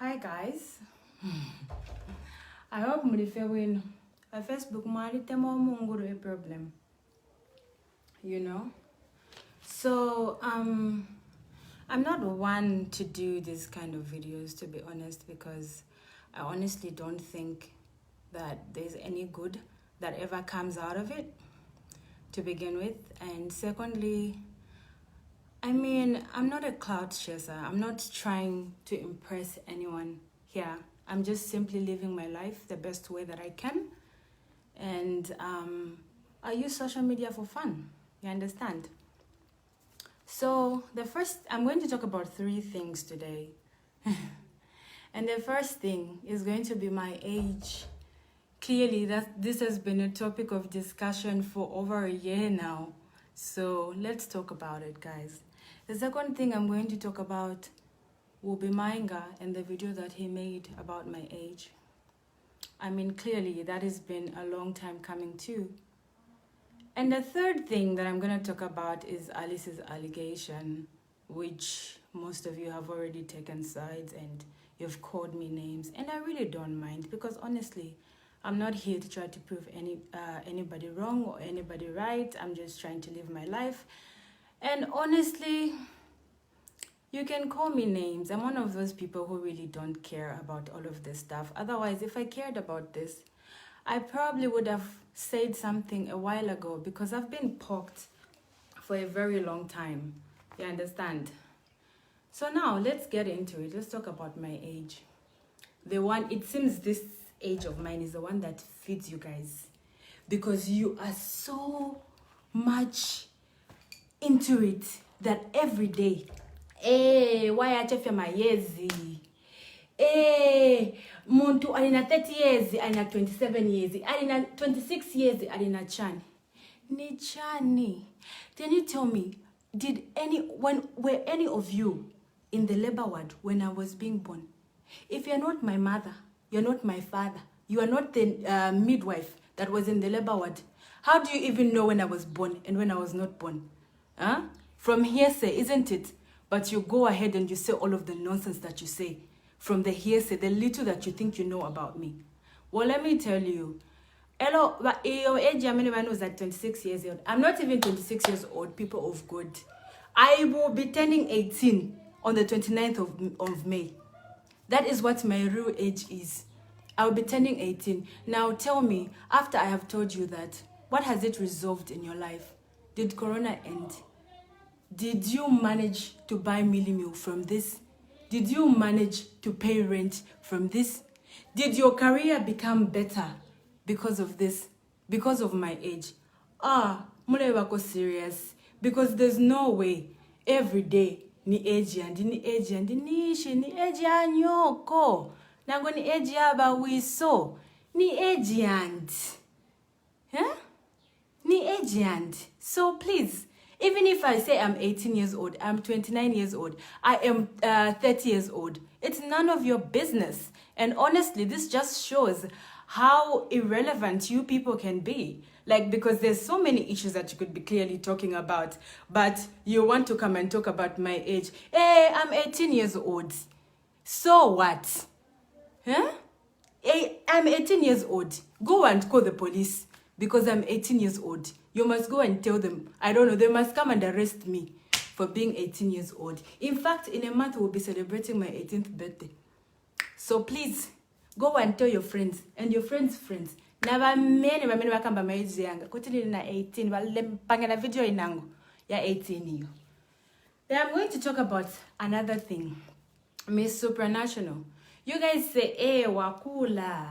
Hi guys. I hope mlifewin. A Facebook temo munguru a problem. You know? So I'm not one to do this kind of videos, to be honest, because I honestly don't think that there's any good that ever comes out of it, to begin with. And secondly, I mean, I'm not a clout chaser. I'm not trying to impress anyone here. I'm just simply living my life the best way that I can. And I use social media for fun. You understand? So I'm going to talk about 3 things today. And the first thing is going to be my age. Clearly, this has been a topic of discussion for over a year now. So let's talk about it, guys. The second thing I'm going to talk about will be Mainga and the video that he made about my age. I mean, clearly, that has been a long time coming too. And the third thing that I'm going to talk about is Alice's allegation, which most of you have already taken sides and you've called me names. And I really don't mind, because honestly, I'm not here to try to prove anybody wrong or anybody right. I'm just trying to live my life. And honestly, you can call me names. I'm one of those people who really don't care about all of this stuff. Otherwise, if I cared about this, I probably would have said something a while ago, because I've been poked for a very long time. You understand? So now let's get into it. Let's talk about my age. It seems this age of mine is the one that fits you guys, because you are so much into it that every day, why I chef my yezi, muntu alina 30 years, alina 27 years, alina 26 years, alina chani. Ni chani. Can you tell me, were any of you in the labor ward when I was being born? If you're not my mother, you're not my father, you are not the midwife that was in the labor ward, how do you even know when I was born and when I was not born? Huh? From hearsay, isn't it? But you go ahead and you say all of the nonsense that you say. From the hearsay, the little that you think you know about me. Well, let me tell you. Hello, your age, I mean, was at 26 years old. I'm not even 26 years old, people of God. I will be turning 18 on the 29th of May. That is what my real age is. I'll be turning 18. Now tell me, after I have told you that, what has it resolved in your life? Did Corona end? Did you manage to buy Millie Meal from this? Did you manage to pay rent from this? Did your career become better because of this? Because of my age? Mule wako serious. Because there's no way every day ni age nishi ni age ya nyoko. Nango ni age ya bawiso. Ni age and. Huh? Ni age and. So please, even if I say I'm 18 years old, I'm 29 years old, I am 30 years old, it's none of your business. And honestly, this just shows how irrelevant you people can be. Like, because there's so many issues that you could be clearly talking about, but you want to come and talk about my age. Hey, I'm 18 years old. So what? Huh? Hey, I'm 18 years old. Go and call the police, because I'm 18 years old. You must go and tell them, I don't know, they must come and arrest me for being 18 years old. In fact, in a month, we'll be celebrating my 18th birthday. So please, go and tell your friends and your friends' friends. Never many wakamba my age yanga. Kutili na 18, pangana video inangu. Ya 18 hiyo. Then I'm going to talk about another thing. Miss Supranational. You guys say, wakula.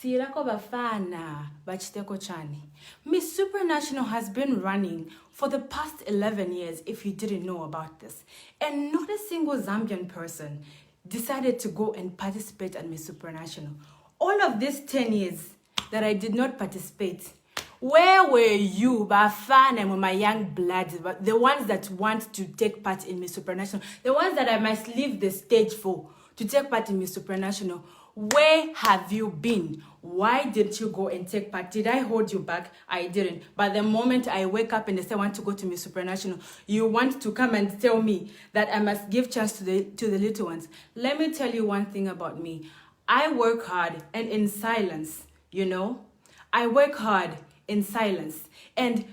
Sirako bafana, bachiteko chani. Miss Supranational has been running for the past 11 years, if you didn't know about this. And not a single Zambian person decided to go and participate at Miss Supranational. All of these 10 years that I did not participate, where were you, bafana, and my young blood, the ones that want to take part in Miss Supranational, the ones that I must leave the stage for, to take part in Miss Supranational? Where have you been? Why didn't you go and take part? Did I hold you back? I didn't. But the moment I wake up and they say I want to go to Miss Supranational, you want to come and tell me that I must give chance to the little ones. Let me tell you one thing about me. I work hard and in silence, you know. I work hard in silence. And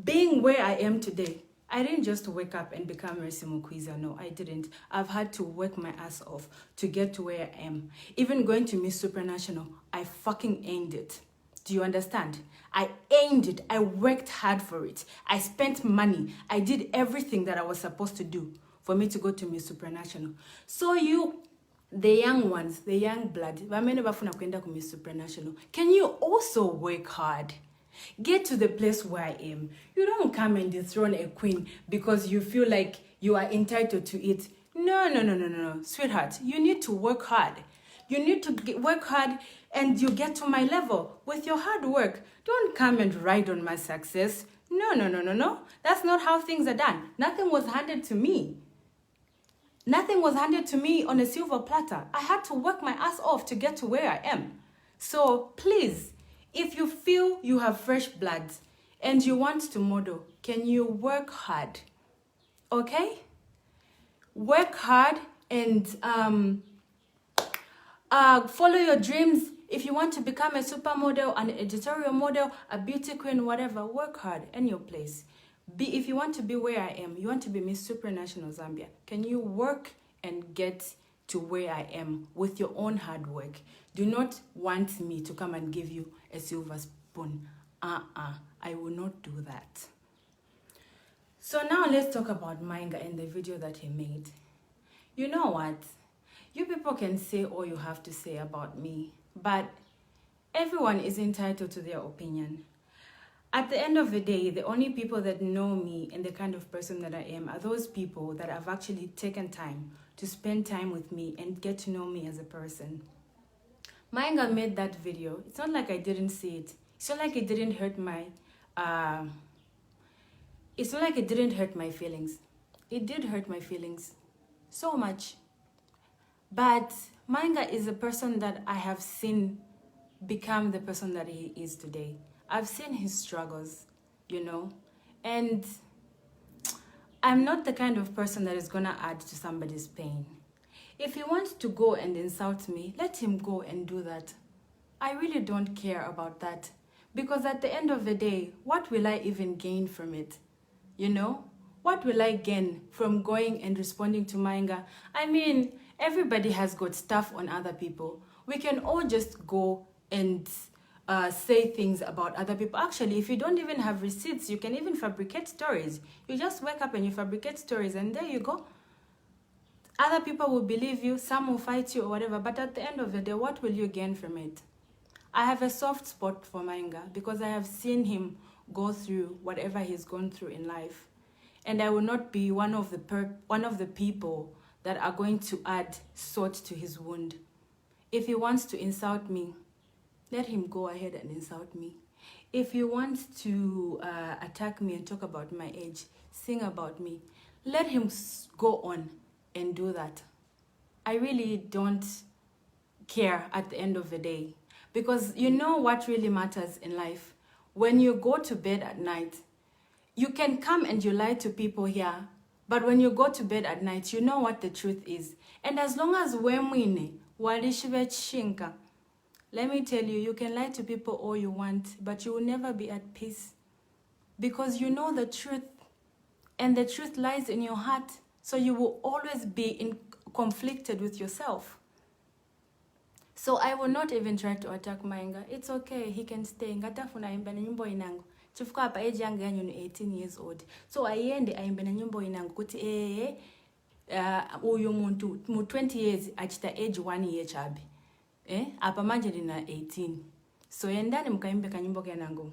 being where I am today, I didn't just wake up and become Mercy Mukwiza. No, I didn't. I've had to work my ass off to get to where I am. Even going to Miss Supranational, I fucking aimed it. Do you understand? I aimed it. I worked hard for it. I spent money. I did everything that I was supposed to do for me to go to Miss Supranational. So you, the young ones, the young blood, Miss Supranational, can you also work hard? Get to the place where I am. You don't come and dethrone a queen because you feel like you are entitled to it. No. Sweetheart, you need to work hard. You need to work hard and you get to my level with your hard work. Don't come and ride on my success. No. That's not how things are done. Nothing was handed to me. Nothing was handed to me on a silver platter. I had to work my ass off to get to where I am. So please, if you feel you have fresh blood and you want to model, can you work hard? Okay? Work hard and follow your dreams. If you want to become a supermodel, an editorial model, a beauty queen, whatever, work hard in your place. If you want to be where I am, you want to be Miss Supranational Zambia, can you work and get to where I am with your own hard work? Do not want me to come and give you a silver spoon. I will not do that. So now let's talk about Mainga and the video that he made. You know what? You people can say all you have to say about me, but everyone is entitled to their opinion. At the end of the day, the only people that know me and the kind of person that I am are those people that have actually taken time to spend time with me and get to know me as a person. Mainga made that video. It's not like I didn't see it. It's not like it didn't hurt my feelings. It did hurt my feelings so much. But Mainga is a person that I have seen become the person that he is today. I've seen his struggles, you know, and I'm not the kind of person that is gonna add to somebody's pain. If he wants to go and insult me, let him go and do that. I really don't care about that. Because at the end of the day, what will I even gain from it? You know? What will I gain from going and responding to Mainga? I mean, everybody has got stuff on other people. We can all just go and say things about other people. Actually, if you don't even have receipts, you can even fabricate stories. You just wake up and you fabricate stories and there you go. Other people will believe you, some will fight you or whatever, but at the end of the day, what will you gain from it? I have a soft spot for Mainga because I have seen him go through whatever he's gone through in life. And I will not be one of the people that are going to add salt to his wound. If he wants to insult me, let him go ahead and insult me. If he wants to attack me and talk about my age, sing about me, let him go on and do that. I really don't care at the end of the day. Because you know what really matters in life? When you go to bed at night, you can come and you lie to people here, but when you go to bed at night, you know what the truth is. And as long as wemwine, shinka, let me tell you, you can lie to people all you want, but you will never be at peace. Because you know the truth, and the truth lies in your heart, so you will always be conflicted with yourself. So I will not even try to attack Mainga. It's okay, he can stay. Ngatafuna imba na nyimbo inangu. Chifukwa hapa age yangu yanyu ni 18 years old. So aiende aimbe na nyimbo inangu kuti uyu muntu mu 20 years achita age 1 year chabi. Apa manje na 18. So endani mkaimbe kanyimbo kanangu.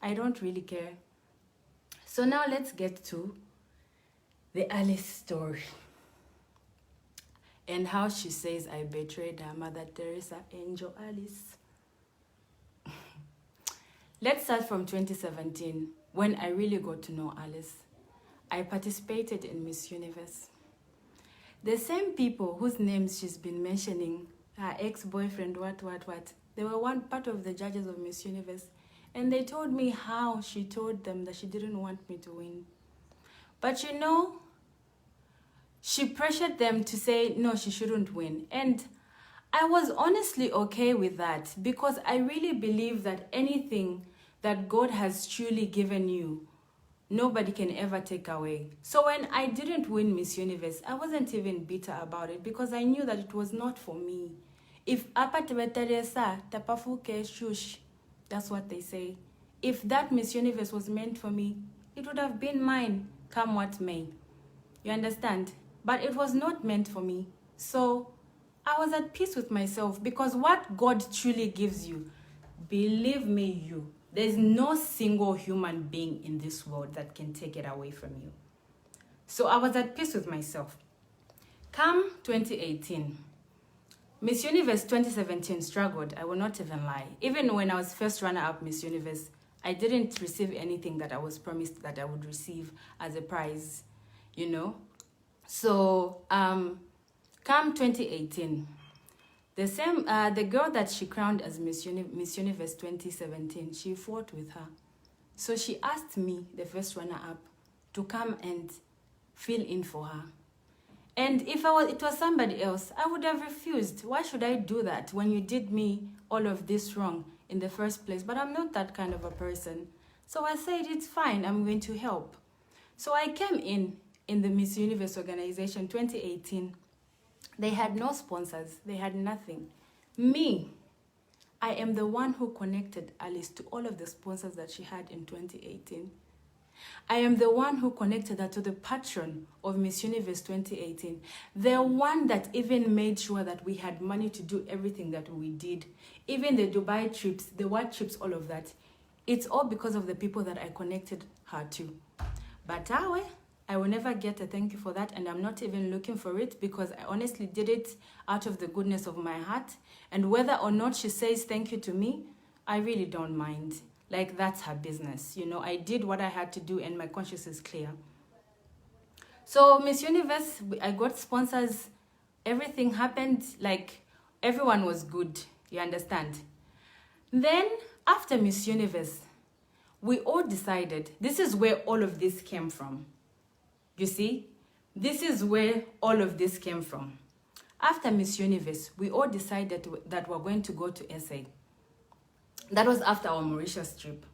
I don't really care. So now let's get to the Alice story. And how she says I betrayed her Mother Teresa, Angel Alice. Let's start from 2017, when I really got to know Alice. I participated in Miss Universe. The same people whose names she's been mentioning her ex-boyfriend, what. They were one part of the judges of Miss Universe. And they told me how she told them that she didn't want me to win. But you know, she pressured them to say, no, she shouldn't win. And I was honestly okay with that because I really believe that anything that God has truly given you, nobody can ever take away. So when I didn't win Miss Universe, I wasn't even bitter about it because I knew that it was not for me. If apa tebeteresa tapafuke shush, that's what they say. If that Miss Universe was meant for me, it would have been mine, come what may. You understand? But it was not meant for me. So I was at peace with myself because what God truly gives you, believe me, there's no single human being in this world that can take it away from you. So I was at peace with myself. Come 2018, Miss Universe 2017 struggled, I will not even lie. Even when I was first runner-up Miss Universe, I didn't receive anything that I was promised that I would receive as a prize, you know. So come 2018, the girl that she crowned as Miss Universe 2017, she fought with her. So she asked me, the first runner-up, to come and fill in for her. And if it was somebody else, I would have refused. Why should I do that when you did me all of this wrong in the first place? But I'm not that kind of a person. So I said, it's fine, I'm going to help. So I came in the Miss Universe organization 2018. They had no sponsors. They had nothing. Me, I am the one who connected Alice to all of the sponsors that she had in 2018. I am the one who connected her to the patron of Miss Universe 2018. The one that even made sure that we had money to do everything that we did. Even the Dubai trips, the what trips, all of that. It's all because of the people that I connected her to. But I will never get a thank you for that, and I'm not even looking for it because I honestly did it out of the goodness of my heart. And whether or not she says thank you to me, I really don't mind. Like, that's her business. You know, I did what I had to do and my conscience is clear. So Miss Universe, I got sponsors. Everything happened. Like, everyone was good. You understand? Then, after Miss Universe, we all decided, this is where all of this came from. You see, this is where all of this came from. After Miss Universe, we all decided that we're going to go to SA. That was after our Mauritius trip.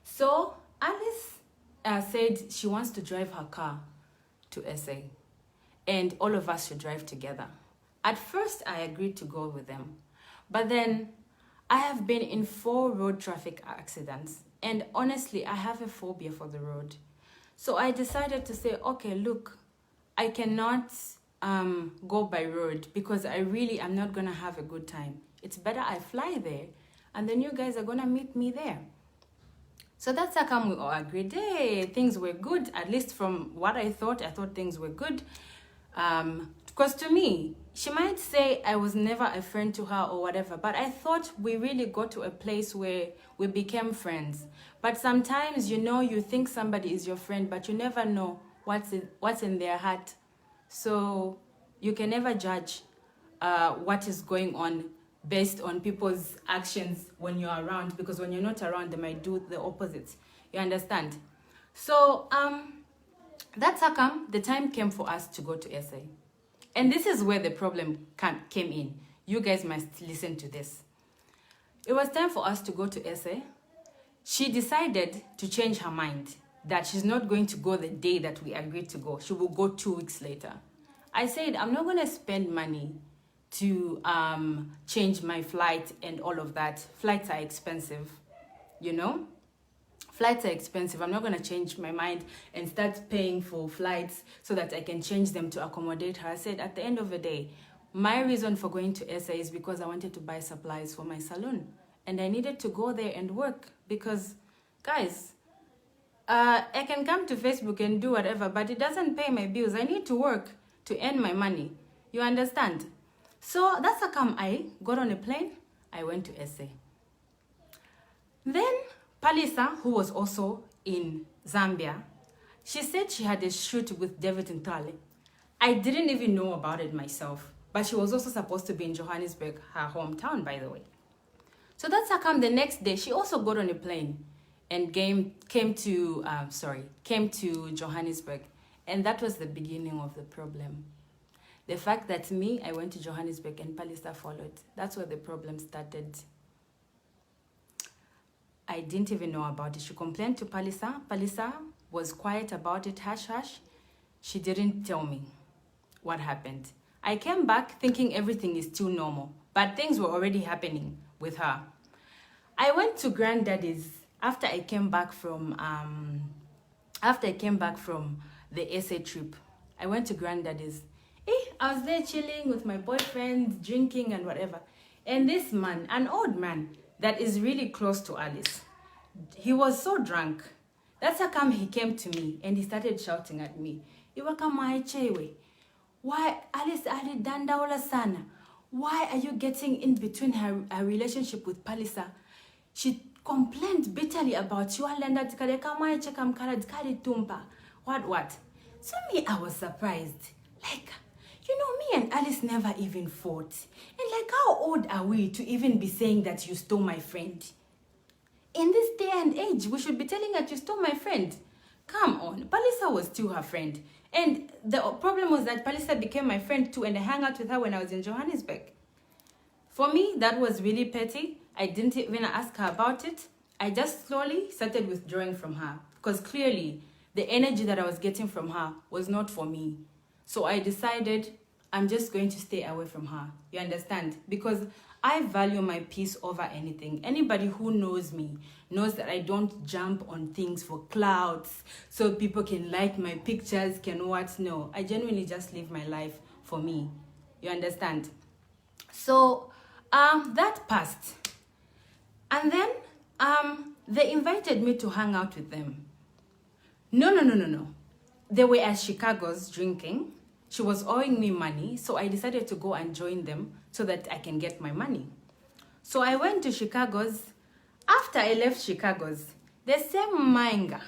So Alice said she wants to drive her car to SA. And all of us should drive together. At first, I agreed to go with them. But then, I have been in 4 road traffic accidents. And honestly, I have a phobia for the road. So I decided to say, okay, look, I cannot go by road because I'm not going to have a good time. It's better I fly there and then you guys are going to meet me there. So that's how come we all agreed. Hey, things were good, at least from what I thought things were good. Because to me, she might say I was never a friend to her or whatever, but I thought we really got to a place where we became friends. But sometimes, you know, you think somebody is your friend, but you never know what's in their heart. So you can never judge what is going on based on people's actions when you're around, because when you're not around, they might do the opposite. You understand? So that's how come the time came for us to go to SA. And this is where the problem came in. You guys must listen to this. It was time for us to go to SA. She decided to change her mind, that she's not going to go the day that we agreed to go. She will go 2 weeks later. I said, I'm not going to spend money to change my flight and all of that. Flights are expensive, you know? Flights are expensive. I'm not going to change my mind and start paying for flights so that I can change them to accommodate her. I said, at the end of the day, my reason for going to SA is because I wanted to buy supplies for my salon. And I needed to go there and work because, guys, I can come to Facebook and do whatever, but it doesn't pay my bills. I need to work to earn my money. You understand? So that's how come I got on a plane. I went to SA. Then Palisa, who was also in Zambia, she said she had a shoot with David Ntale. I didn't even know about it myself. But she was also supposed to be in Johannesburg, her hometown, by the way. So that's how come the next day, she also got on a plane and came to Johannesburg. And that was the beginning of the problem. The fact that I went to Johannesburg and Palisa followed. That's where the problem started. I didn't even know about it. She complained to Palisa. Palisa was quiet about it, hush, hush. She didn't tell me what happened. I came back thinking everything is still normal, but things were already happening with her. I went to Granddaddy's after I came back from the SA trip. I went to Granddaddy's. I was there chilling with my boyfriend, drinking and whatever. And this man, an old man that is really close to Alice, he was so drunk. That's how come he came to me and he started shouting at me. Why, Alice Ali dandaola sana? Why are you getting in between her relationship with Palisa? She complained bitterly about you. What? So I was surprised. Like, me and Alice never even fought. And like, how old are we to even be saying that you stole my friend? In this day and age, we should be telling that you stole my friend. Come on, Palisa was still her friend. And the problem was that Palisa became my friend too, and I hung out with her when I was in Johannesburg. For me, that was really petty. I didn't even ask her about it. I just slowly started withdrawing from her because clearly the energy that I was getting from her was not for me. So I decided I'm just going to stay away from her. You understand? Because I value my peace over anything. Anybody who knows me knows that I don't jump on things for clouds so people can like my pictures, can what? No, I genuinely just live my life for me. You understand? So that passed. And then they invited me to hang out with them. No. They were at Chicago's drinking. She was owing me money, so I decided to go and join them so that I can get my money. So I went to Chicago's. After I left Chicago's, the same Mainga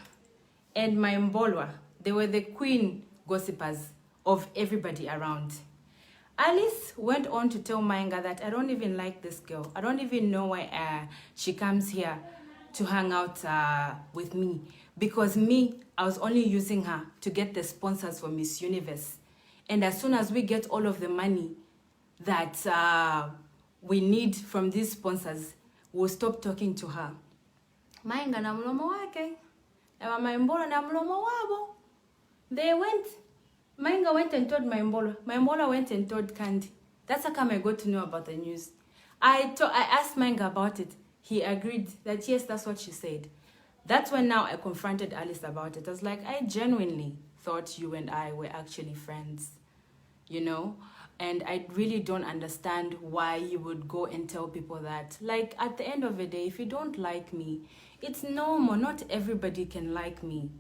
and my Mbolwa, they were the queen gossipers of everybody around. Alice went on to tell Mainga that I don't even like this girl. I don't even know why she comes here to hang out with me. Because I was only using her to get the sponsors for Miss Universe. And as soon as we get all of the money that we need from these sponsors, we'll stop talking to her. Mainga na mlomo wake, na mama Mbolwa na mlomo wabo. Mainga went and told my Mbolwa went and told Candy. That's how come I got to know about the news. I asked Mainga about it. He agreed that yes, that's what she said. That's when now I confronted Alice about it. I was like, I genuinely thought you and I were actually friends, and I really don't understand why you would go and tell people that. Like, at the end of the day, if you don't like me, it's normal. Not everybody can like me,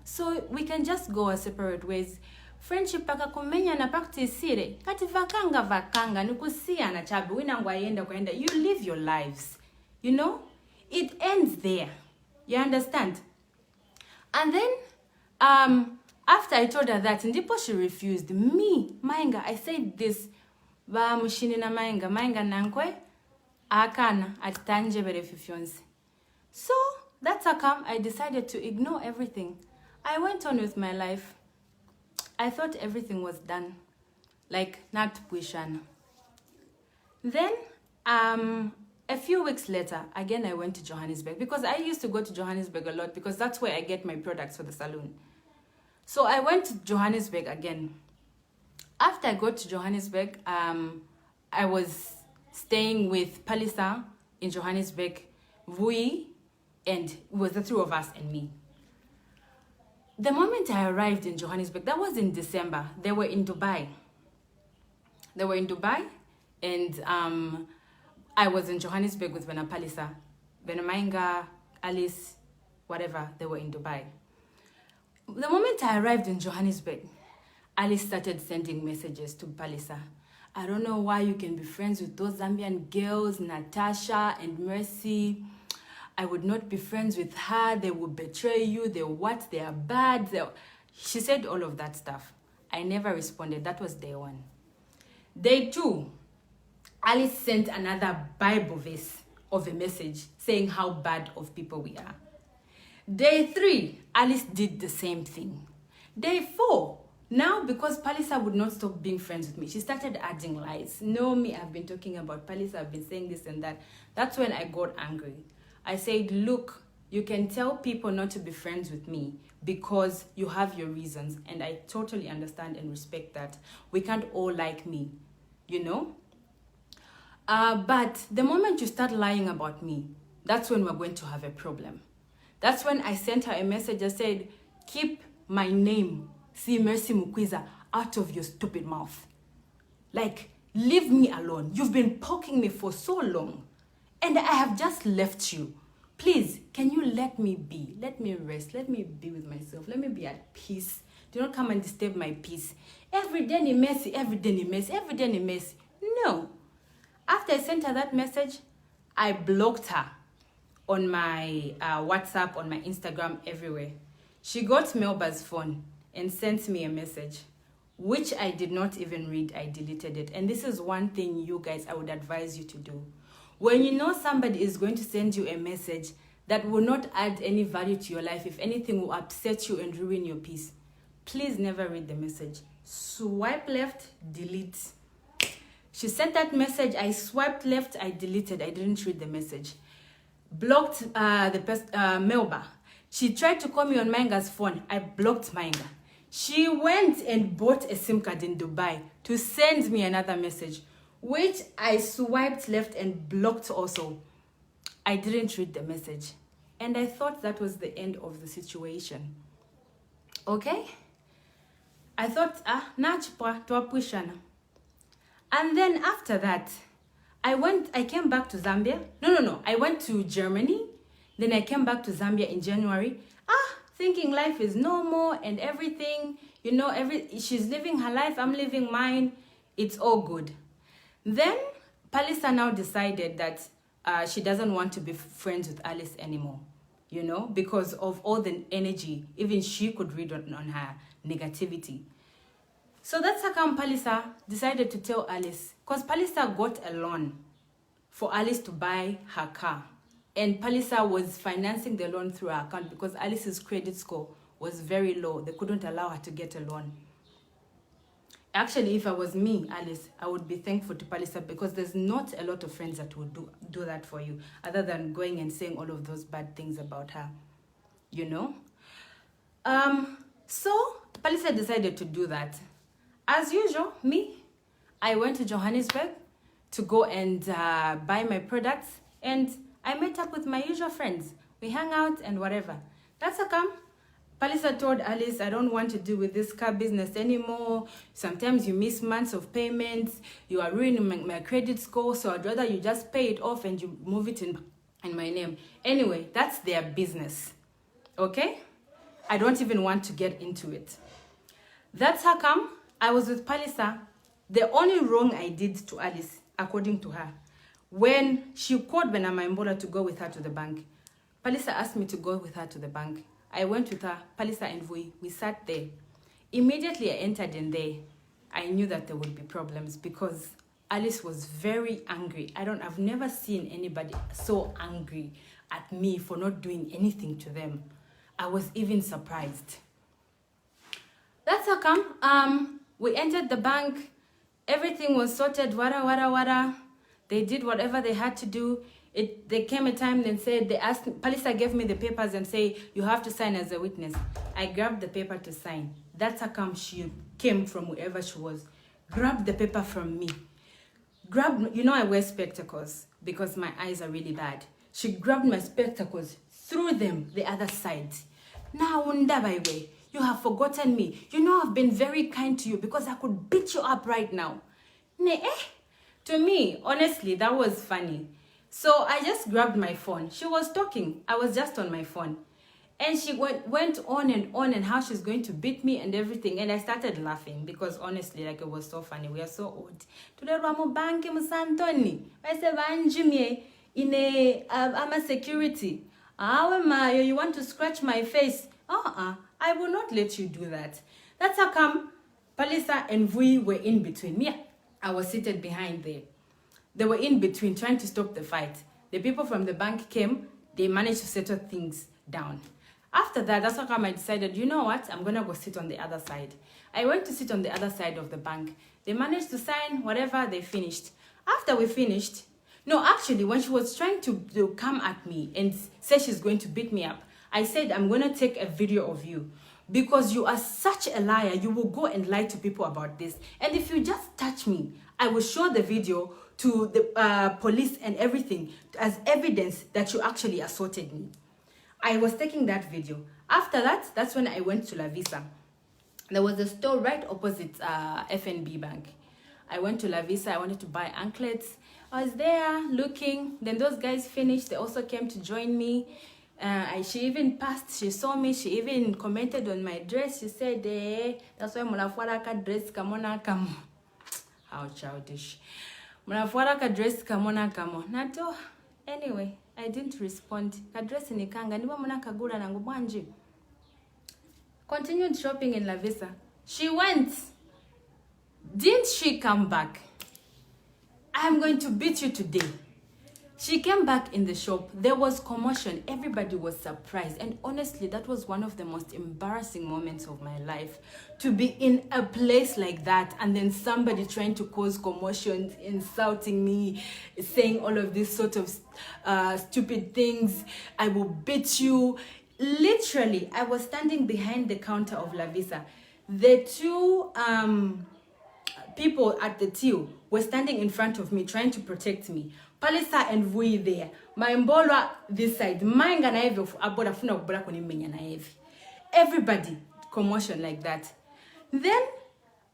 so we can just go our separate ways. Friendship pakakumenya na practice kati vakanga nukusia na chabi winangwa yenda kwenda. You live your lives, it ends there. You understand? And then after I told her that, ndipo she refused. Me, Mainga, I said this. Ba mushini na Mainga nankwe akana atitanje berefifyonsi. So that's how come I decided to ignore everything. I went on with my life. I thought everything was done. Like, not pushana. Then, a few weeks later, again I went to Johannesburg because I used to go to Johannesburg a lot because that's where I get my products for the salon. So I went to Johannesburg again. After I got to Johannesburg, I was staying with Palisa in Johannesburg, Vui, and it was the three of us and me. The moment I arrived in Johannesburg, that was in December, they were in Dubai. And I was in Johannesburg with Vena Palisa, Vena Mainga, Alice, whatever, they were in Dubai. The moment I arrived in Johannesburg, Alice started sending messages to Palisa. I don't know why you can be friends with those Zambian girls, Natasha and Mercy. I would not be friends with her. They will betray you. They are bad. She said all of that stuff. I never responded. That was day one. Day 2, Alice sent another Bible verse of a message saying how bad of people we are. Day 3, Alice did the same thing. Day 4, now because Palisa would not stop being friends with me, she started adding lies. No, me, I've been talking about Palisa, I've been saying this and that. That's when I got angry. I said, look, you can tell people not to be friends with me because you have your reasons, and I totally understand and respect that. We can't all like me, you know? But the moment you start lying about me, that's when we're going to have a problem. That's when I sent her a message. I said, keep my name, C. Mercy Mukwiza, out of your stupid mouth. Like, leave me alone. You've been poking me for so long, and I have just left you. Please, can you let me be? Let me rest. Let me be with myself. Let me be at peace. Do not come and disturb my peace. Every day ni messy, every day ni messy, every day ni messy. No. After I sent her that message, I blocked her on my WhatsApp, on my Instagram, everywhere. She got Melba's phone and sent me a message, which I did not even read. I deleted it. And this is one thing, you guys, I would advise you to do. When you know somebody is going to send you a message that will not add any value to your life, if anything will upset you and ruin your peace, please never read the message. Swipe left, delete. She sent that message, I swiped left, I deleted, I didn't read the message. Blocked Melba. She tried to call me on Manga's phone, I blocked Manga. She went and bought a SIM card in Dubai to send me another message, which I swiped left and blocked also. I didn't read the message. And I thought that was the end of the situation. Okay? I thought, nachpa tuapushana. And then after that, I came back to Zambia. No. I went to Germany. Then I came back to Zambia in January. Thinking life is normal and everything. You know, she's living her life, I'm living mine. It's all good. Then Palisa now decided that she doesn't want to be friends with Alice anymore, you know, because of all the energy, even she could read on her negativity. So that's how come Palisa decided to tell Alice, because Palisa got a loan for Alice to buy her car. And Palisa was financing the loan through her account because Alice's credit score was very low. They couldn't allow her to get a loan. Actually, if I was me, Alice, I would be thankful to Palisa because there's not a lot of friends that would do that for you other than going and saying all of those bad things about her, you know? So Palisa decided to do that. As usual, I went to Johannesburg to go and buy my products, and I met up with my usual friends. We hung out and whatever. That's how come Palisa told Alice, I don't want to do with this car business anymore. Sometimes you miss months of payments. You are ruining my credit score, so I'd rather you just pay it off and you move it in my name. Anyway, that's their business. Okay? I don't even want to get into it. That's how come I was with Palisa. The only wrong I did to Alice, according to her, when she called Benamaimbola to go with her to the bank, Palisa asked me to go with her to the bank. I went with her, Palisa and we sat there. Immediately I entered in there, I knew that there would be problems because Alice was very angry. I've never seen anybody so angry at me for not doing anything to them. I was even surprised. That's how come we entered the bank, everything was sorted, wada. They did whatever they had to do. There came a time and said, Palisa gave me the papers and say, you have to sign as a witness. I grabbed the paper to sign. That's how come she came from wherever she was. Grabbed the paper from me. I wear spectacles because my eyes are really bad. She grabbed my spectacles, threw them the other side. Now, Ndabawe, you have forgotten me. You know I've been very kind to you because I could beat you up right now. To me, honestly, that was funny. So I just grabbed my phone. She was talking. I was just on my phone. And she went on and how she's going to beat me and everything. And I started laughing because honestly, it was so funny. We are so old. Today, Ramobanke Musantoni. I said, Vanjimie, I'm a security. You want to scratch my face? I will not let you do that. That's how come Palisa and we were in between. I was seated behind there. They were in between trying to stop the fight. The people from the bank came, they managed to settle things down. After that, that's how come I decided, you know what, I'm gonna go sit on the other side. I went to sit on the other side of the bank. They managed to sign whatever, they finished. After we finished, no, actually, when she was trying to come at me and say she's going to beat me up, I said, I'm gonna take a video of you because you are such a liar. You will go and lie to people about this. And if you just touch me, I will show the video to the police and everything as evidence that you actually assaulted me. I was taking that video. After that, that's when I went to La Visa. There was a store right opposite FNB Bank. I went to La Visa. I wanted to buy anklets. I was there looking. Then those guys finished. They also came to join me. She even passed. She saw me. She even commented on my dress. She said, that's why mulafuaraka dress kamona kamo. How childish. Mulafuaraka dress kamona kamo. Nato. Anyway, I didn't respond. Kadress ni kanga. Niwa muna kagura na ngubwanji. Continued shopping in La Visa. She went. Didn't she come back? I'm going to beat you today. She came back in the shop. There was commotion. Everybody was surprised. And honestly, that was one of the most embarrassing moments of my life. To be in a place like that and then somebody trying to cause commotion, insulting me, saying all of these sort of stupid things. I will beat you. Literally, I was standing behind the counter of La Visa. The two people at the till were standing in front of me trying to protect me. Palisa and Vui there. My mbolwa this side. Mainga na heavy of aboda funa kubola kuni menya na heavy. Everybody commotion like that. Then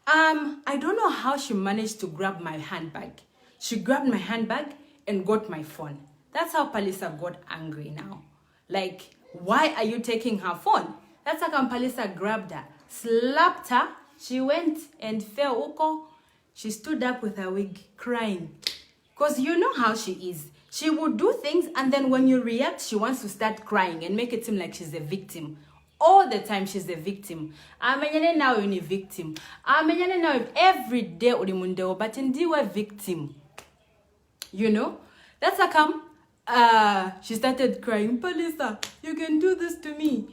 I don't know how she managed to grab my handbag. She grabbed my handbag and got my phone. That's how Palisa got angry now. Like, why are you taking her phone? That's how Palisa grabbed her, slapped her. She went and fell uko. She stood up with her wig crying. Because you know how she is. She would do things and then when you react, she wants to start crying and make it seem like she's a victim. All the time she's a victim. Amenyane now you're a victim. Amenyane now every day ulimundeo, but ndiwe victim. You know? That's how come she started crying. Palisa, you can do this to me.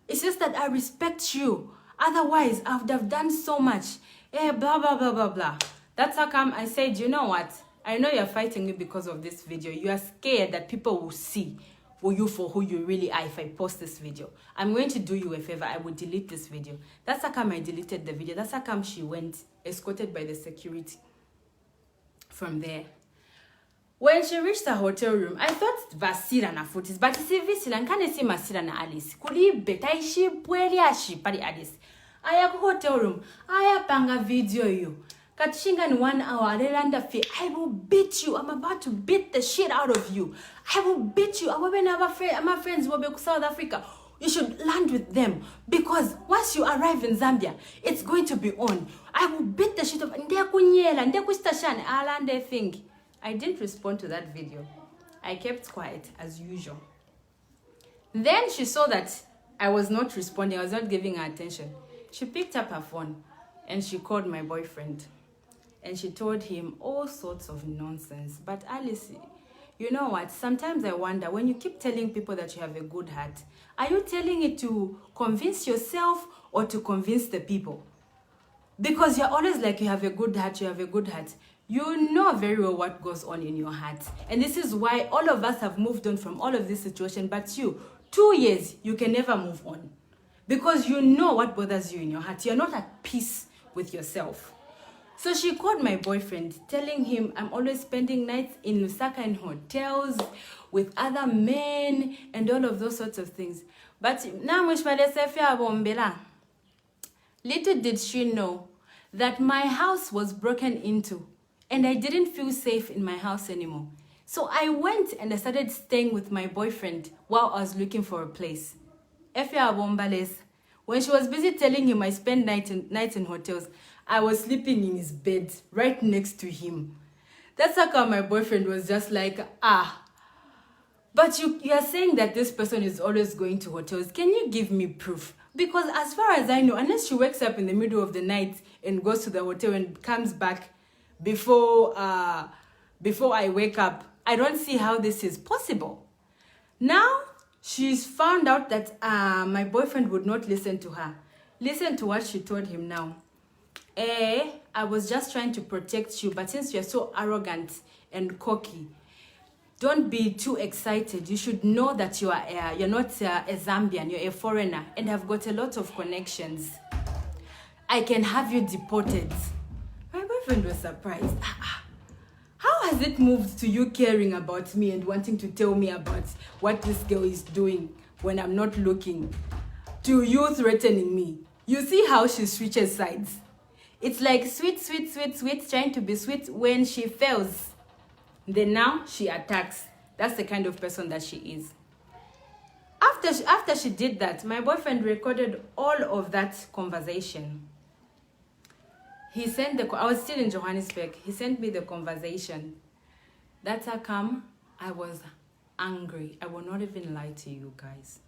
It's just that I respect you. Otherwise, I would have done so much. Blah, blah, blah, blah, blah. That's how come I said, you know what? I know you're fighting me because of this video. You are scared that people will see you for who you really are if I post this video. I'm going to do you a favor. I will delete this video. That's how come I deleted the video. That's how come she went, escorted by the security from there. When she reached the hotel room, I thought Vasira na footies, but see Visila can't see Masira na Alice. Kuli betaishi pueliashi pari Alice. Aya hotel room. Aya panga video you. Katishinga in 1 hour. I will beat you. I'm about to beat the shit out of you. I will beat you. I will never my friends will be South Africa. You should land with them because once you arrive in Zambia, it's going to be on. I will beat the shit of thing. I didn't respond to that video. I kept quiet as usual. Then she saw that I was not responding. I was not giving her attention. She picked up her phone and she called my boyfriend. And she told him all sorts of nonsense. But Alice, you know what? Sometimes I wonder, when you keep telling people that you have a good heart, are you telling it to convince yourself or to convince the people? Because you're always like, you have a good heart, you have a good heart. You know very well what goes on in your heart. And this is why all of us have moved on from all of this situation. But you, 2 years, you can never move on. Because you know what bothers you in your heart. You're not at peace with yourself. So she called my boyfriend, telling him I'm always spending nights in Lusaka in hotels with other men and all of those sorts of things. But now, little did she know that my house was broken into and I didn't feel safe in my house anymore. So I went and I started staying with my boyfriend while I was looking for a place. When she was busy telling him I spend nights in hotels, I was sleeping in his bed right next to him. That's how come my boyfriend was just like, but you are saying that this person is always going to hotels. Can you give me proof? Because as far as I know, unless she wakes up in the middle of the night and goes to the hotel and comes back before I wake up, I don't see how this is possible. Now, she's found out that my boyfriend would not listen to her. Listen to what she told him now. I was just trying to protect you, but since you're so arrogant and cocky, don't be too excited. You should know that you're not a Zambian, you're a foreigner, and have got a lot of connections. I can have you deported. My boyfriend was surprised. How has it moved to you caring about me and wanting to tell me about what this girl is doing when I'm not looking, to you threatening me? You see how she switches sides. It's like sweet, sweet, sweet, sweet, trying to be sweet when she fails. Then now she attacks. That's the kind of person that she is. After she did that, my boyfriend recorded all of that conversation. He sent I was still in Johannesburg. He sent me the conversation. That's how come I was angry. I will not even lie to you guys.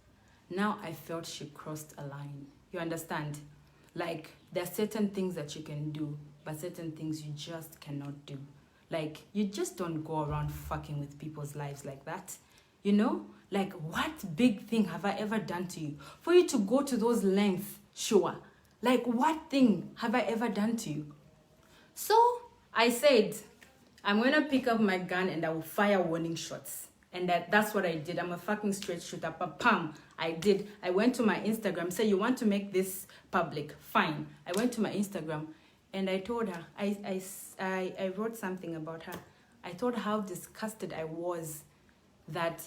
Now I felt she crossed a line. You understand? Like, there are certain things that you can do, but certain things you just cannot do. Like, you just don't go around fucking with people's lives like that. You know? Like, what big thing have I ever done to you? For you to go to those lengths, sure. Like, what thing have I ever done to you? So, I said, I'm going to pick up my gun and I will fire warning shots. And that's what I did. I'm a fucking straight shooter. Pam, I did. I went to my Instagram. Say, you want to make this public? Fine. I went to my Instagram and I told her, I wrote something about her. I told her how disgusted I was that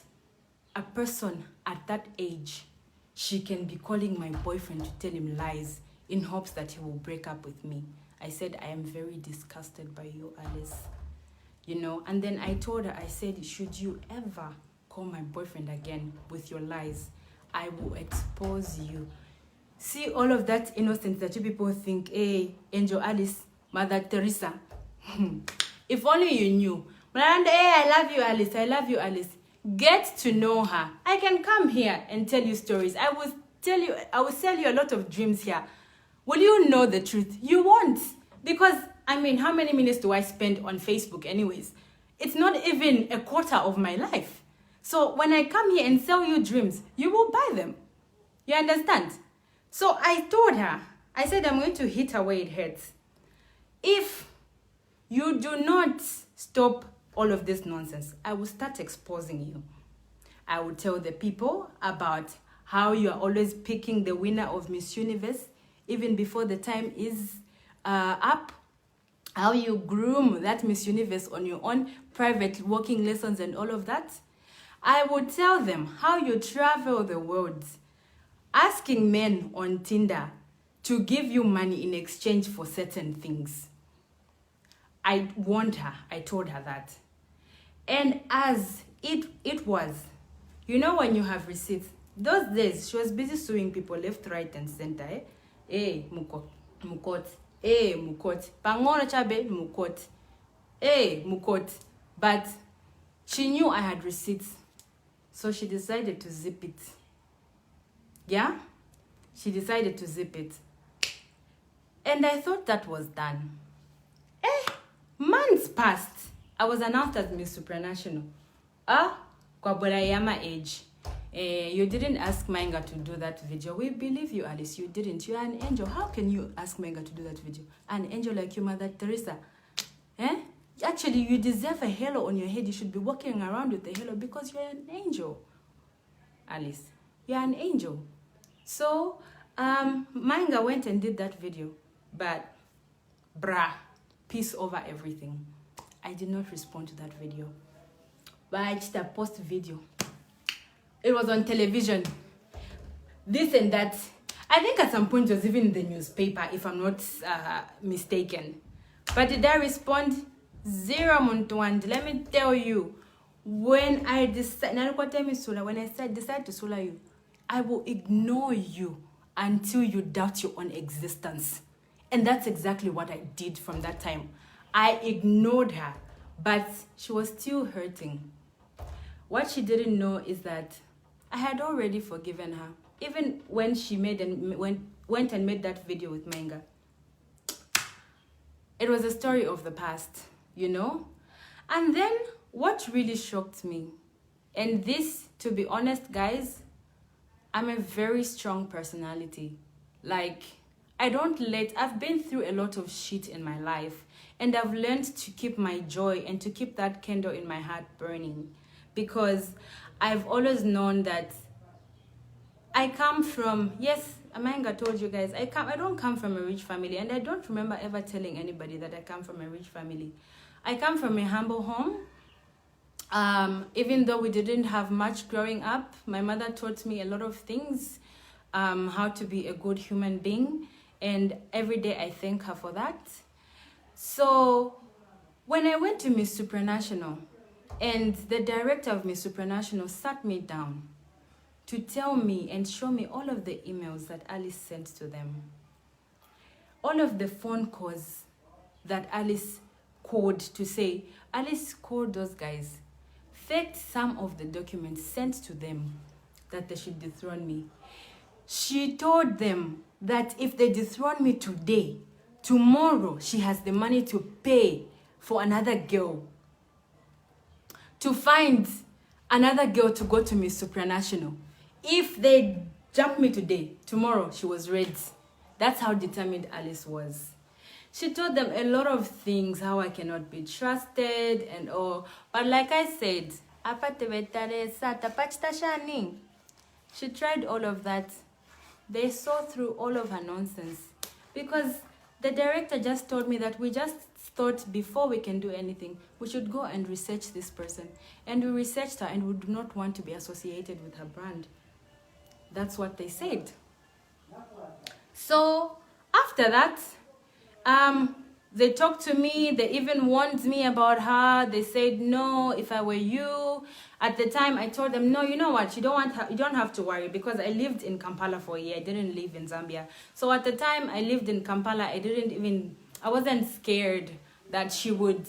a person at that age, she can be calling my boyfriend to tell him lies in hopes that he will break up with me. I said, I am very disgusted by you, Alice. You know, and then I told her, I said, should you ever call my boyfriend again with your lies, I will expose you. See all of that innocence that you people think, hey, Angel Alice, Mother Teresa. If only you knew. Miranda, hey, I love you, Alice. I love you, Alice. Get to know her. I can come here and tell you stories. I will sell you a lot of dreams here. Will you know the truth? You won't. Because, I mean, how many minutes do I spend on Facebook anyways? It's not even a quarter of my life. So when I come here and sell you dreams, you will buy them. You understand? So I told her, I said, I'm going to hit her where it hurts. If you do not stop all of this nonsense, I will start exposing you. I will tell the people about how you are always picking the winner of Miss Universe, even before the time is up. How you groom that Miss Universe on your own private walking lessons and all of that. I will tell them how you travel the world, asking men on Tinder to give you money in exchange for certain things. I warned her. I told her that. And as it was, you know, when you have receipts, those days she was busy suing people left, right, and center. Mukot. Mukot. Pangono chabe, mukot. Mukot. But she knew I had receipts. So she decided to zip it. Yeah? She decided to zip it. And I thought that was done. Months passed. I was announced as Miss Supranational. Kwa Borayama age. You didn't ask Mainga to do that video. We believe you, Alice. You didn't. You are an angel. How can you ask Mainga to do that video? An angel like you, Mother Teresa. Actually, you deserve a halo on your head. You should be walking around with a halo because you're an angel. Alice, you're an angel. So, Mainga went and did that video. But, peace over everything. I did not respond to that video. But I just post video. It was on television. This and that. I think at some point it was even in the newspaper, if I'm not mistaken. But did I respond? Zero Montuand. Let me tell you, when I decide to solar you, I will ignore you until you doubt your own existence. And that's exactly what I did from that time. I ignored her, but she was still hurting. What she didn't know is that I had already forgiven her. even when she went and made that video with Menga, it was a story of the past, you know? And then what really shocked me, and this, to be honest, guys, I'm a very strong personality. Like, I've been through a lot of shit in my life, and I've learned to keep my joy and to keep that candle in my heart burning, because I've always known that I come from, yes, Amanga told you guys, I don't come from a rich family, and I don't remember ever telling anybody that I come from a rich family. I come from a humble home. Even though we didn't have much growing up, my mother taught me a lot of things, how to be a good human being, and every day I thank her for that. So when I went to Miss Supranational, and the director of Miss Supranational sat me down to tell me and show me all of the emails that Alice sent to them, all of the phone calls that Alice called to say, Alice called those guys, faked some of the documents, sent to them that they should dethrone me. She told them that if they dethrone me today, tomorrow she has the money to pay for another girl, to find another girl to go to Miss Supranational. If they jump me today, tomorrow she was ready. That's how determined Alice was. She told them a lot of things, how I cannot be trusted and all. But like I said, she tried all of that. They saw through all of her nonsense. Because the director just told me that we just thought before we can do anything, we should go and research this person. And we researched her, and we do not want to be associated with her brand. That's what they said. So after that, they talked to me. They even warned me about her. They said, no, if I were you. At the time, I told them, no, you know what? You don't have to worry, because I lived in Kampala for a year. I didn't live in Zambia. So at the time I lived in Kampala, I wasn't scared that she would,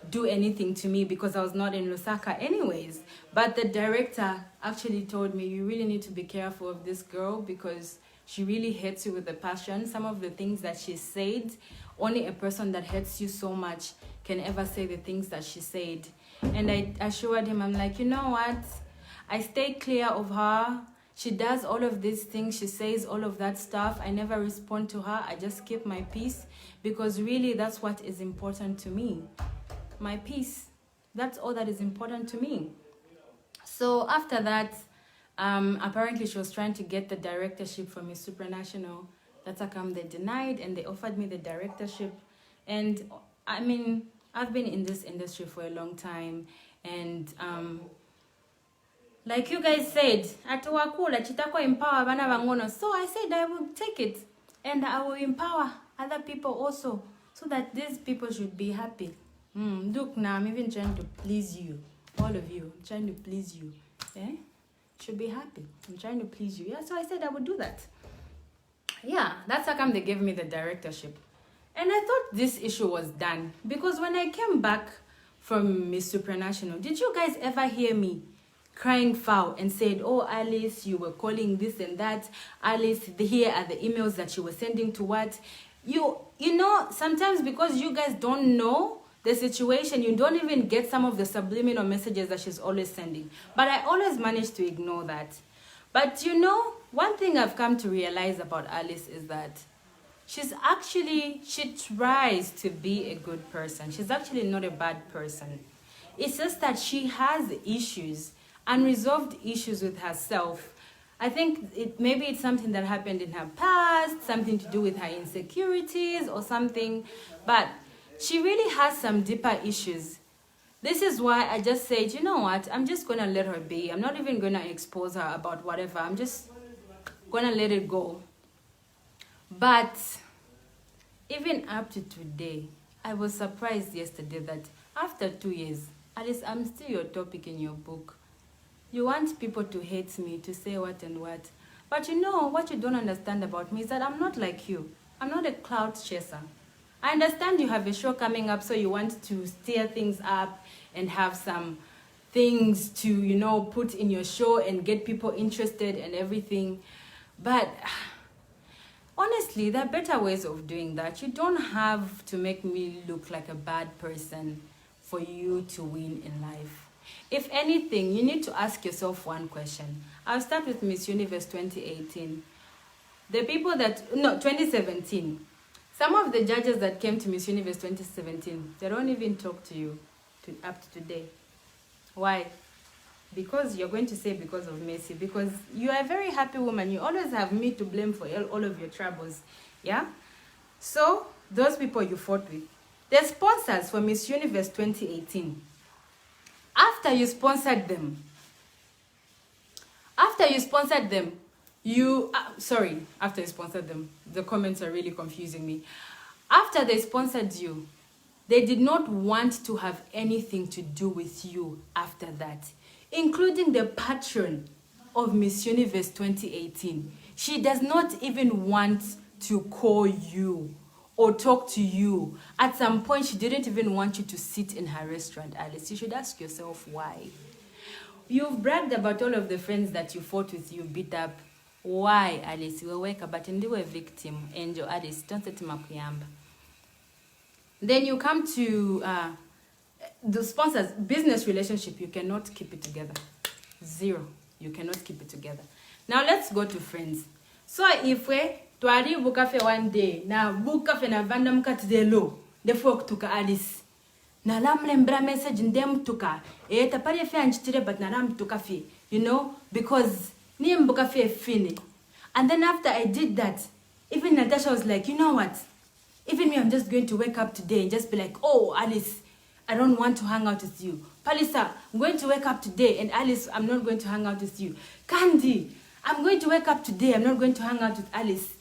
do anything to me, because I was not in Lusaka anyways. But the director actually told me, you really need to be careful of this girl, because she really hates you with a passion. Some of the things that she said, only a person that hates you so much can ever say the things that she said. And I assured him, I'm like, you know what? I stay clear of her. She does all of these things. She says all of that stuff. I never respond to her. I just keep my peace, because really that's what is important to me. My peace. That's all that is important to me. So after that, apparently she was trying to get the directorship from Miss Supranational. That's how come they denied, and they offered me the directorship. And I mean, I've been in this industry for a long time, and like you guys said, atuwakula chitako empower bana bangono. So I said I will take it, and I will empower other people also, so that these people should be happy. Look, now I'm even trying to please you, all of you. I'm trying to please you. Should be happy. I'm trying to please you. Yeah, so I said I would do that. Yeah, that's how come they gave me the directorship. And I thought this issue was done, because when I came back from Miss Supranational, did you guys ever hear me crying foul and said, oh, Alice, you were calling this and that. Alice, here are the emails that you were sending to what? You know, sometimes because you guys don't know the situation, you don't even get some of the subliminal messages that she's always sending. But I always manage to ignore that. But you know, one thing I've come to realize about Alice is that she tries to be a good person. She's actually not a bad person. It's just that she has issues, unresolved issues with herself. I think maybe it's something that happened in her past, something to do with her insecurities or something. But she really has some deeper issues. This is why I just said, you know what, I'm just going to let her be. I'm not even going to expose her about whatever. I'm just going to let it go. But even up to today, I was surprised yesterday that after 2 years, Alice, I'm still your topic in your book. You want people to hate me, to say what and what. But you know, what you don't understand about me is that I'm not like you. I'm not a cloud chaser. I understand you have a show coming up, so you want to stir things up and have some things to, you know, put in your show and get people interested and everything. But honestly, there are better ways of doing that. You don't have to make me look like a bad person for you to win in life. If anything, you need to ask yourself one question. I'll start with Miss Universe 2018. The people that, no, 2017. Some of the judges that came to Miss Universe 2017, they don't even talk to you up to today. Why? Because you're going to say because of Messi. Because you are a very happy woman. You always have me to blame for all of your troubles. Yeah? So, those people you fought with. The sponsors for Miss Universe 2018. After you sponsored them, after you sponsored them, the comments are really confusing me. After they sponsored you, they did not want to have anything to do with you after that, including the patron of Miss Universe 2018. She does not even want to call you or talk to you. At some point, she didn't even want you to sit in her restaurant, Alice. You should ask yourself why. You've bragged about all of the friends that you fought with, you beat up. Why, Alice? You were weka, but you were a victim. Angel, Alice, don't set him up. Then you come to the sponsors, business relationship, you cannot keep it together. Zero. You cannot keep it together. Now let's go to friends. So if we twari bukafe one day, na bukafe na vandam katidelo, the folk tuka Alice. Na lamlembra message ndem tuka. Tapari fe anchitire but na lam tuka fi. You know, because ni mbukafe fini. And then after I did that, even Natasha was like, you know what? Even me, I'm just going to wake up today and just be like, oh, Alice, I don't want to hang out with you. Palisa, I'm going to wake up today and Alice, I'm not going to hang out with you. Candy, I'm going to wake up today, I'm not going to hang out with Alice.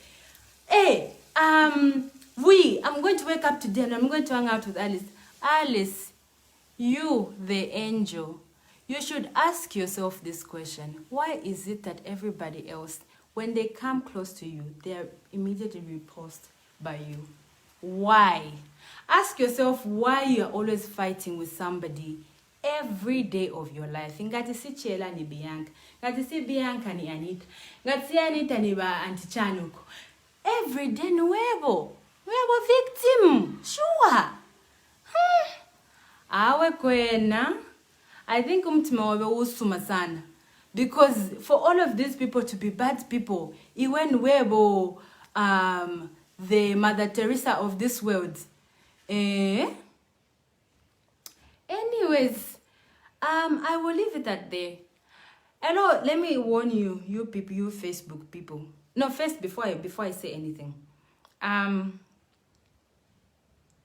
Hey, I'm going to wake up today and I'm going to hang out with Alice. Alice, you, the angel, you should ask yourself this question. Why is it that everybody else, when they come close to you, they are immediately repulsed by you? Why? Ask yourself why you're always fighting with somebody every day of your life. Ngati si Chela ni Bianca. Ngati si Bianca ni Anita. Ngati si Anita ni ba Auntie Chanuko. Every day nuevo. Nuevo victim. Sure. Awe kwena. I think umtima wabe usuma sana. Because for all of these people to be bad people, iwe nuevo the Mother Teresa of this world. Anyways, I will leave it at there. Hello, let me warn you, you people, you Facebook people. No, first, before I say anything.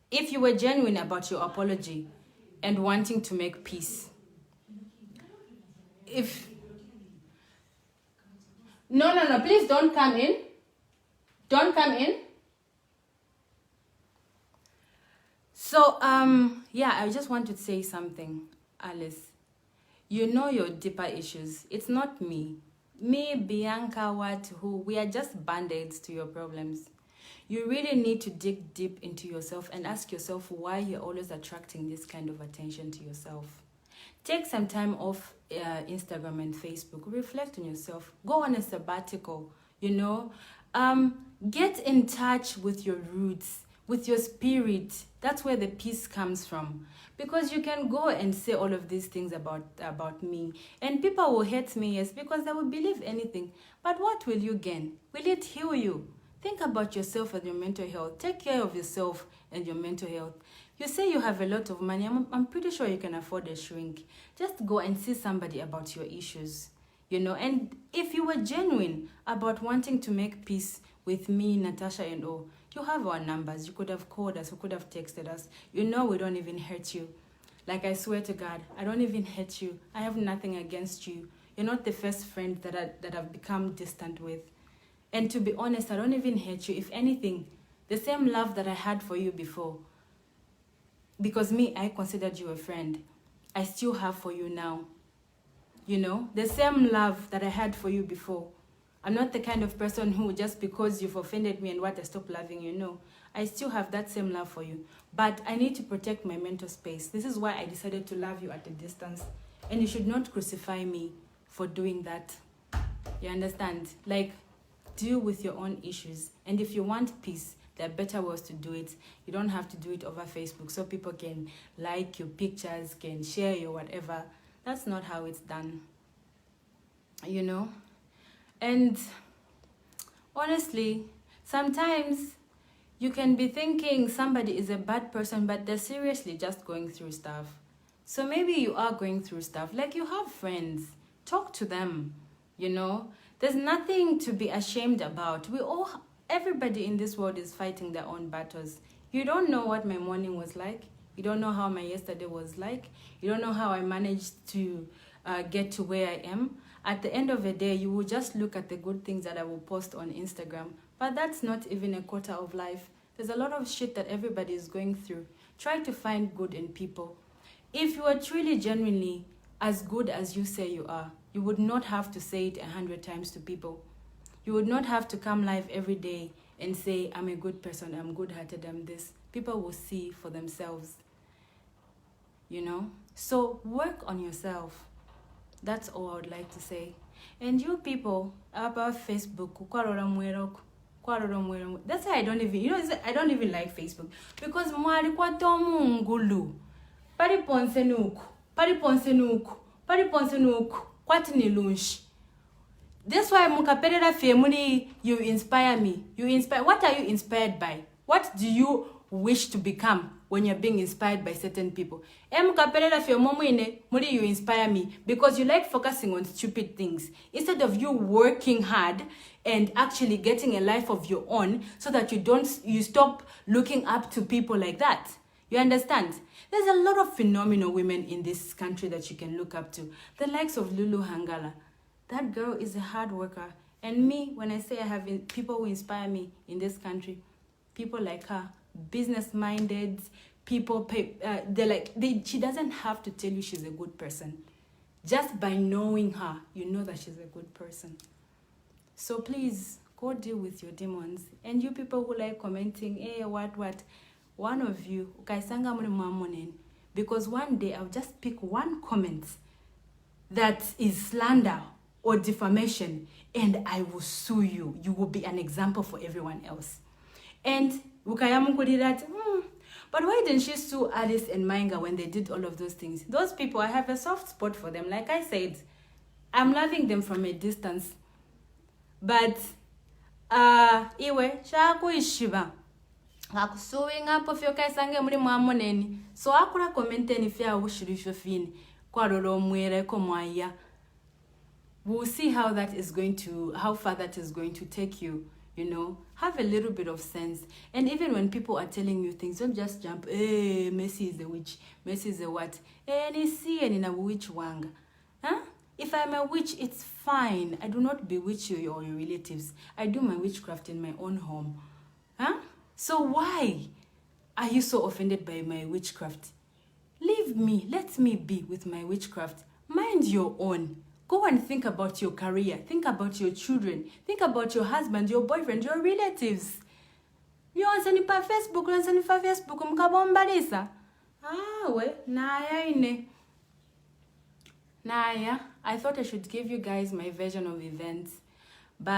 If you were genuine about your apology and wanting to make peace, No, please don't come in. Don't come in. So, yeah, I just want to say something, Alice. You know your deeper issues. It's not me. Me, Bianca, who, we are just band-aids to your problems. You really need to dig deep into yourself and ask yourself why you're always attracting this kind of attention to yourself. Take some time off Instagram and Facebook. Reflect on yourself. Go on a sabbatical, you know. Get in touch with your roots, with your spirit. That's where the peace comes from. Because you can go and say all of these things about me. And people will hate me, yes, because they will believe anything. But what will you gain? Will it heal you? Think about yourself and your mental health. Take care of yourself and your mental health. You say you have a lot of money. I'm pretty sure you can afford a shrink. Just go and see somebody about your issues. You know, and if you were genuine about wanting to make peace with me, Natasha, and all, you have our numbers. You could have called us. You could have texted us. You know we don't even hurt you. Like, I swear to God, I don't even hate you. I have nothing against you. You're not the first friend that I've become distant with. And to be honest, I don't even hate you. If anything, the same love that I had for you before, because me, I considered you a friend, I still have for you now. You know, the same love that I had for you before. I'm not the kind of person who, just because you've offended me and what, I stop loving you. No, I still have that same love for you. But I need to protect my mental space. This is why I decided to love you at a distance And you should not crucify me for doing that. You understand? Like, deal with your own issues. And if you want peace, there are better ways to do it. You don't have to do it over Facebook so people can like your pictures, can share your whatever. That's not how it's done. You know? And honestly, sometimes you can be thinking somebody is a bad person, but they're seriously just going through stuff. So maybe you are going through stuff. Like, you have friends. Talk to them, you know? There's nothing to be ashamed about. Everybody in this world is fighting their own battles. You don't know what my morning was like. You don't know how my yesterday was like. You don't know how I managed to get to where I am. At the end of the day, you will just look at the good things that I will post on Instagram. But that's not even a quarter of life. There's a lot of shit that everybody is going through. Try to find good in people. If you are truly, genuinely as good as you say you are, you would not have to say it 100 times to people. You would not have to come live every day and say, I'm a good person, I'm good-hearted, I'm this. People will see for themselves, you know? So work on yourself. That's all I would like to say. And you people about Facebook, that's why I don't even, I don't even like Facebook. Because mwari kwa tomu ngulu. Pari ponse nuku. Kwati ni lunch. That's why mukaperera family, you inspire me. What are you inspired by? What do you wish to become when you're being inspired by certain people? Mukaperera family, you inspire me because you like focusing on stupid things instead of you working hard and actually getting a life of your own so that you stop looking up to people like that. You understand? There's a lot of phenomenal women in this country that you can look up to. The likes of Lulu Hangala. That girl is a hard worker. And me, when I say I have people who inspire me in this country, people like her, business-minded, people, she doesn't have to tell you she's a good person. Just by knowing her, you know that she's a good person. So please, go deal with your demons. And you people who like commenting, what, one of you, because one day I'll just pick one comment that is slander or defamation and I will sue you. You will be an example for everyone else. And that, but why didn't she sue Alice and Mainga when they did all of those things? Those people, I have a soft spot for them. Like I said, I'm loving them from a distance. But, iwe, shaku ishiba. Suing up of your kaisange muri so akura commenteni fia wushirishwe fini kwa roro mwere komwaya. We'll see how far that is going to take you, you know. Have a little bit of sense. And even when people are telling you things, don't just jump, Messi is the witch, Messi is the what? Ni see in a witch wanga. Huh? If I'm a witch, it's fine. I do not bewitch you or your relatives. I do my witchcraft in my own home. Huh? So why are you so offended by my witchcraft? Leave me. Let me be with my witchcraft. Mind your own. Go and think about your career. Think about your children. Think about your husband, your boyfriend, your relatives. You ansani pa Facebook, mkabombalisa. Naya, I thought I should give you guys my version of events, but